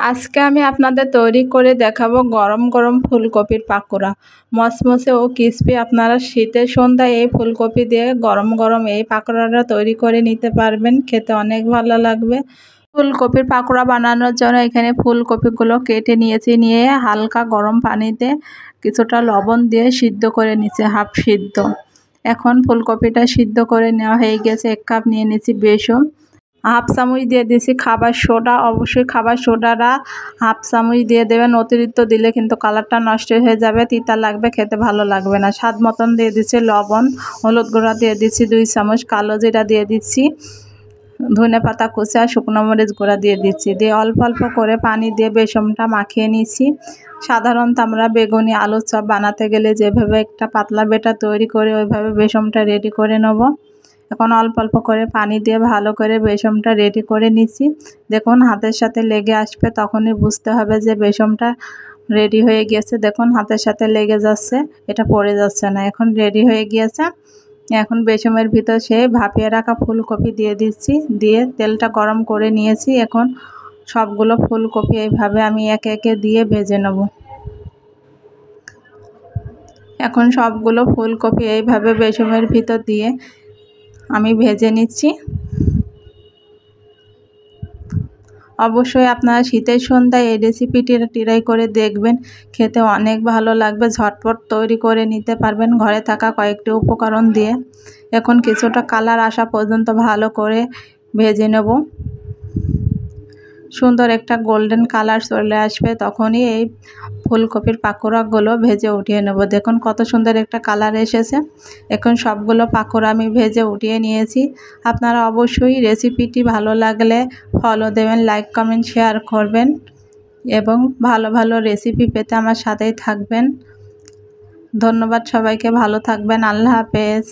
আজকে আমি আপনাদের তৈরি করে দেখাবো গরম গরম ফুলকপির পাকোড়া। মচমচে ও ক্রিস্পি। আপনারা শীতের সন্ধ্যায় এই ফুলকপি দিয়ে গরম গরম এই পাকোড়াটা তৈরি করে নিতে পারবেন, খেতে অনেক ভালো লাগবে। ফুলকপির পাকোড়া বানানোর জন্য এখানে ফুলকপিগুলো কেটে নিয়েছি, নিয়ে হালকা গরম পানিতে কিছুটা লবণ দিয়ে সিদ্ধ করে নিয়েছি, হাফ সিদ্ধ। এখন ফুলকপিটা সিদ্ধ করে নেওয়া হয়ে গেছে। 1 কাপ নিয়ে নিয়েছি বেসন, হাফ চামচ দিয়ে দিয়েছি খাবার সোডা। অবশ্যই খাবার সোডাটা হাফ চামচ দিয়ে দেবেন, অতিরিক্ত দিলে কিন্তু কালারটা নষ্ট হয়ে যাবে, তিতা লাগবে, খেতে ভালো লাগবে না। স্বাদ মতন দিয়ে দিচ্ছি লবণ, হলুদ গুঁড়া দিয়ে দিচ্ছি 2 চামচ, কালো জিরা দিয়ে দিচ্ছি, ধনে পাতা কুচি আর শুকনো মরিচ গুঁড়া দিয়ে দিচ্ছি। দিয়ে অল্প অল্প করে পানি দিয়ে বেসনটা মাখিয়ে নিয়েছি। সাধারণত আমরা বেগুনি আলুর চপ বানাতে গেলে যেভাবে একটা পাতলা বেটা তৈরি করে ওইভাবে বেসনটা রেডি করে নেব। এখন অল্প অল্প করে পানি দিয়ে ভালো করে বেসনটা রেডি করে নিচ্ছি। দেখুন হাতের সাথে লেগে আসবে, তখনই বুঝতে হবে যে বেসনটা রেডি হয়ে গিয়েছে। দেখুন হাতের সাথে লেগে যাচ্ছে, এটা পড়ে যাচ্ছে না, এখন রেডি হয়ে গিয়েছে। এখন বেসনের ভিতর সে ভাপিয়ে রাখা ফুলকপি দিয়ে দিচ্ছি, দিয়ে তেলটা গরম করে নিয়েছি। এখন সবগুলো ফুলকপি এইভাবে আমি একে একে দিয়ে ভেজে নেব। এখন সবগুলো ফুলকপি এইভাবে বেসনের ভিতর দিয়ে আমি ভেজে নিচ্ছি। অবশ্যই আপনারা শীতের সন্ধ্যায় এই রেসিপিটি ট্রাই করে দেখবেন, খেতে অনেক ভালো লাগবে। ঝটপট তৈরি করে নিতে পারবেন ঘরে থাকা কয়েকটি উপকরণ দিয়ে। এখন কিছুটা কালার আসা পর্যন্ত ভালো করে ভেজে নেব। সুন্দর একটা গোল্ডেন কালার চলে আসবে, তখনই এই ফুলকপির পাকোড়াগুলো ভেজে উঠিয়ে নেব। দেখুন কত সুন্দর একটা কালার এসেছে। এখন সবগুলো পাকোড়া আমি ভেজে উঠিয়ে নিয়েছি। আপনারা অবশ্যই রেসিপিটি ভালো লাগলে ফলো দেবেন, লাইক কমেন্ট শেয়ার করবেন এবং ভালো ভালো রেসিপি পেতে আমার সাথেই থাকবেন। ধন্যবাদ সবাইকে, ভালো থাকবেন, আল্লাহ হাফেজ।